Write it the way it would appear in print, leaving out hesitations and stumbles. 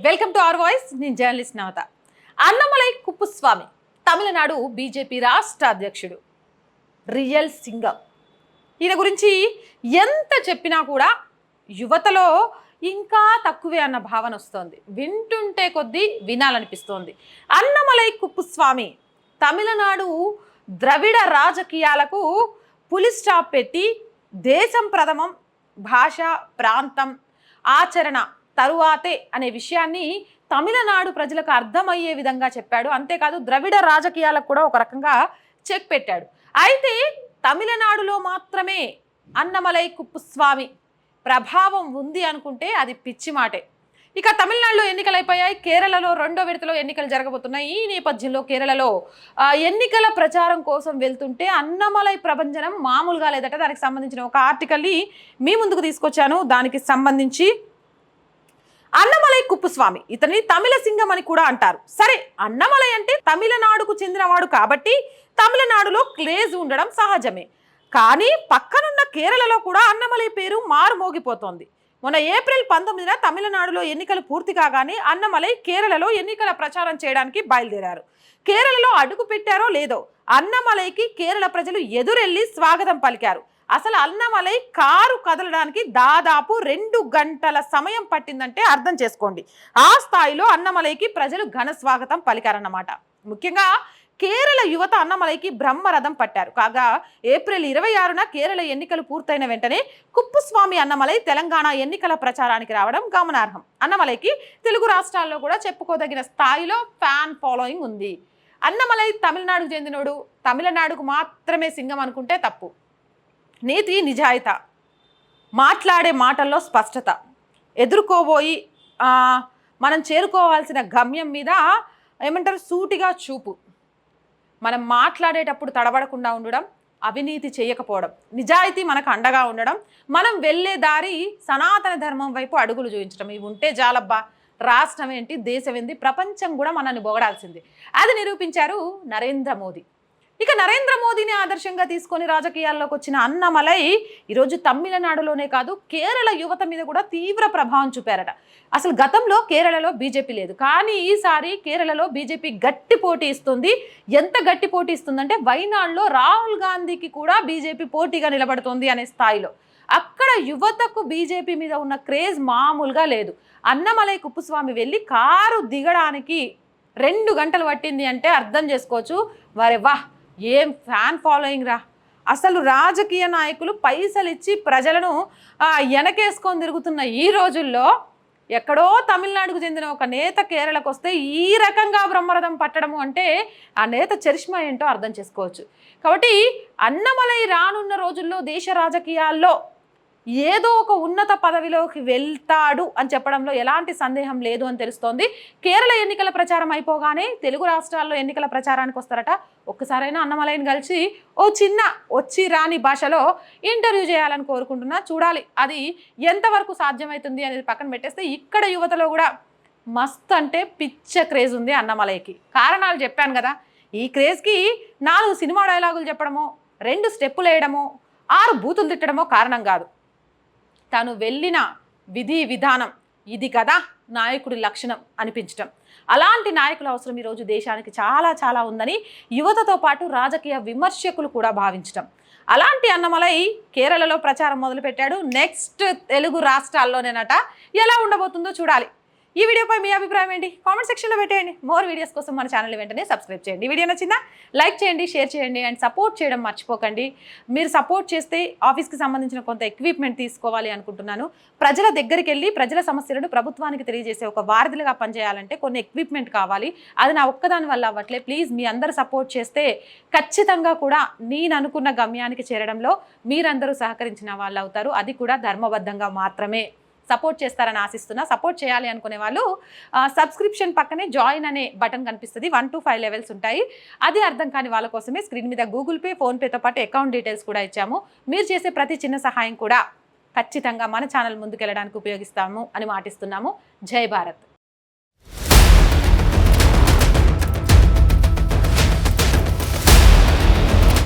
Welcome to our voice. నేను journalist నవత. Annamalai Kuppuswamy Tamil Nadu BJP రాష్ట్ర అధ్యక్షుడు, రియల్ సింగర్. ఈయన గురించి ఎంత చెప్పినా కూడా యువతలో ఇంకా తక్కువే అన్న భావన వస్తోంది. వింటుంటే కొద్దీ వినాలనిపిస్తోంది. అన్నమలై కుప్పుస్వామి తమిళనాడు ద్రవిడ రాజకీయాలకు పులి స్టాప్ పెట్టి దేశం ప్రథమం, భాష, ప్రాంతం, ఆచరణ తరువాతే అనే విషయాన్ని తమిళనాడు ప్రజలకు అర్థమయ్యే విధంగా చెప్పాడు. అంతేకాదు ద్రవిడ రాజకీయాలకు కూడా ఒక రకంగా చెక్ పెట్టాడు. అయితే తమిళనాడులో మాత్రమే అన్నమలై కుప్పుస్వామి ప్రభావం ఉంది అనుకుంటే అది పిచ్చి మాటే. ఇక తమిళనాడులో ఎన్నికలు అయిపోయాయి. కేరళలో రెండో విడతలో ఎన్నికలు జరగబోతున్నాయి. ఈ నేపథ్యంలో కేరళలో ఎన్నికల ప్రచారం కోసం వెళ్తుంటే అన్నమలై ప్రభంజనం మామూలుగా లేదట. దానికి సంబంధించిన ఒక ఆర్టికల్ని మీ ముందుకు తీసుకొచ్చాను. దానికి సంబంధించి అన్నమలై కుప్పుస్వామి, ఇతని తమిళ సింగం అని కూడా అంటారు. సరే, అన్నమలై అంటే తమిళనాడుకు చెందినవాడు కాబట్టి తమిళనాడులో క్రేజ్ ఉండడం సహజమే. కానీ పక్కనున్న కేరళలో కూడా అన్నమలై పేరు మారుమోగిపోతోంది. మొన్న ఏప్రిల్ 19న తమిళనాడులో ఎన్నికలు పూర్తి కాగానే అన్నమలై కేరళలో ఎన్నికల ప్రచారం చేయడానికి బయలుదేరారు. కేరళలో అడుగు పెట్టారో లేదో అన్నమలైకి కేరళ ప్రజలు ఎదురెళ్లి స్వాగతం పలికారు. అసలు అన్నమలై కారు కదలడానికి దాదాపు 2 గంటల సమయం పట్టిందంటే అర్థం చేసుకోండి. ఆ స్థాయిలో అన్నమలైకి ప్రజలు ఘన స్వాగతం పలికారన్నమాట. ముఖ్యంగా కేరళ యువత అన్నమలైకి బ్రహ్మరథం పట్టారు. కాగా ఏప్రిల్ 26న కేరళ ఎన్నికలు పూర్తయిన వెంటనే కుప్పుస్వామి అన్నమలై తెలంగాణ ఎన్నికల ప్రచారానికి రావడం గమనార్హం. అన్నమలైకి తెలుగు రాష్ట్రాల్లో కూడా చెప్పుకోదగిన స్థాయిలో ఫ్యాన్ ఫాలోయింగ్ ఉంది. అన్నమలై తమిళనాడుకు చెందినోడు, తమిళనాడుకు మాత్రమే సింగం అనుకుంటే తప్పు. నీతి, నిజాయితీ, మాట్లాడే మాటల్లో స్పష్టత, ఎదుర్కోబోయి మనం చేరుకోవాల్సిన గమ్యం మీద ఏమంటారు సూటిగా చూపు, మనం మాట్లాడేటప్పుడు తడబడకుండా ఉండడం, అవినీతి చేయకపోవడం, నిజాయితీ మనకు అండగా ఉండడం, మనం వెళ్ళే దారి సనాతన ధర్మం వైపు అడుగులు చూపించడం, ఇవి ఉంటే జాలబ్బా రాష్ట్రం ఏంటి, దేశం ఏంటి, ప్రపంచం కూడా మనల్ని పొగడాల్సింది. అది నిరూపించారు నరేంద్ర మోదీ. ఇక నరేంద్ర మోదీని ఆదర్శంగా తీసుకొని రాజకీయాల్లోకి వచ్చిన అన్నమలై ఈరోజు తమిళనాడులోనే కాదు కేరళ యువత మీద కూడా తీవ్ర ప్రభావం చూపారట. అసలు గతంలో కేరళలో బీజేపీ లేదు, కానీ ఈసారి కేరళలో బీజేపీ గట్టి పోటీ ఇస్తుంది. ఎంత గట్టి పోటీ ఇస్తుందంటే వైనాడులో రాహుల్ గాంధీకి కూడా బీజేపీ పోటీగా నిలబడుతుంది అనే స్థాయిలో. అక్కడ యువతకు బీజేపీ మీద ఉన్న క్రేజ్ మామూలుగా లేదు. అన్నమలై కుప్పుస్వామి వెళ్ళి కారు దిగడానికి 2 గంటలు పట్టింది అంటే అర్థం చేసుకోవచ్చు. వారే వాహ్, ఏం ఫ్యాన్ ఫాలోయింగ్ రా. అసలు రాజకీయ నాయకులు పైసలు ఇచ్చి ప్రజలను వెనకేసుకొని తిరుగుతున్న ఈ రోజుల్లో ఎక్కడో తమిళనాడుకు చెందిన ఒక నేత కేరళకు వస్తే ఈ రకంగా బ్రహ్మరథం పట్టడము అంటే ఆ నేత చరిష్మా ఏంటో అర్థం చేసుకోవచ్చు. కాబట్టి అన్నమలై రానున్న రోజుల్లో దేశ రాజకీయాల్లో ఏదో ఒక ఉన్నత పదవిలోకి వెళ్తాడు అని చెప్పడంలో ఎలాంటి సందేహం లేదు అని తెలుస్తోంది. కేరళ ఎన్నికల ప్రచారం అయిపోగానే తెలుగు రాష్ట్రాల్లో ఎన్నికల ప్రచారానికి వస్తారట. ఒక్కసారైనా అన్నమలైని కలిసి ఓ చిన్న వచ్చి రాని భాషలో ఇంటర్వ్యూ చేయాలని కోరుకుంటున్నా. చూడాలి అది ఎంతవరకు సాధ్యమవుతుంది అనేది పక్కన పెట్టేస్తే ఇక్కడ యువతలో కూడా మస్త్ అంటే పిచ్చ క్రేజ్ ఉంది అన్నమలైకి. కారణాలు చెప్పాను కదా. ఈ క్రేజ్కి 4 సినిమా డైలాగులు చెప్పడమో, 2 స్టెప్పులు వేయడమో, 6 బూతులు తిట్టడమో కారణం కాదు. తాను వెళ్ళిన విధి విధానం ఇది కదా నాయకుడి లక్షణం అనిపించటం. అలాంటి నాయకుల అవసరం ఈరోజు దేశానికి చాలా చాలా ఉందని యువతతో పాటు రాజకీయ విమర్శకులు కూడా భావించటం. అలాంటి అన్నమలై కేరళలో ప్రచారం మొదలుపెట్టాడు. నెక్స్ట్ తెలుగు రాష్ట్రాల్లోనేనట. ఎలా ఉండబోతుందో చూడాలి. ఈ వీడియోపై మీ అభిప్రాయం ఏంటి? కామెంట్ సెక్షన్లో పెట్టేయండి. మోర్ వీడియోస్ కోసం మన ఛానల్ వెంటనే సబ్స్క్రైబ్ చేయండి. వీడియో నచ్చిందా లైక్ చేయండి, షేర్ చేయండి అండ్ సపోర్ట్ చేయడం మర్చిపోకండి. మీరు సపోర్ట్ చేస్తే ఆఫీస్కి సంబంధించిన కొంత ఎక్విప్మెంట్ తీసుకోవాలి అనుకుంటున్నాను. ప్రజల దగ్గరికి వెళ్ళి ప్రజల సమస్యలను ప్రభుత్వానికి తెలియజేసే ఒక వారధిగా పనిచేయాలంటే కొన్ని ఎక్విప్మెంట్ కావాలి. అది నా ఒక్కదాని వల్ల అవ్వట్లే. ప్లీజ్ మీ అందరూ సపోర్ట్ చేస్తే ఖచ్చితంగా కూడా నేను అనుకున్న గమ్యానికి చేరడంలో మీరందరూ సహకరించిన వాళ్ళు అవుతారు. అది కూడా ధర్మబద్ధంగా మాత్రమే. సపోర్ట్ చేస్తారని ఆశిస్తున్నా. సపోర్ట్ చేయాలి అనుకునే వాళ్ళు సబ్స్క్రిప్షన్ పక్కనే జాయిన్ అనే బటన్ కనిపిస్తుంది. 1 to 5 లెవెల్స్ ఉంటాయి. అది అర్థం కాని వాళ్ళ కోసమే స్క్రీన్ మీద గూగుల్ పే, ఫోన్పేతో పాటు అకౌంట్ డీటెయిల్స్ కూడా ఇచ్చాము. మీరు చేసే ప్రతి చిన్న సహాయం కూడా ఖచ్చితంగా మన ఛానల్ ముందుకెళ్ళడానికి ఉపయోగిస్తాము అని మాటిస్తున్నాము. జై భారత్.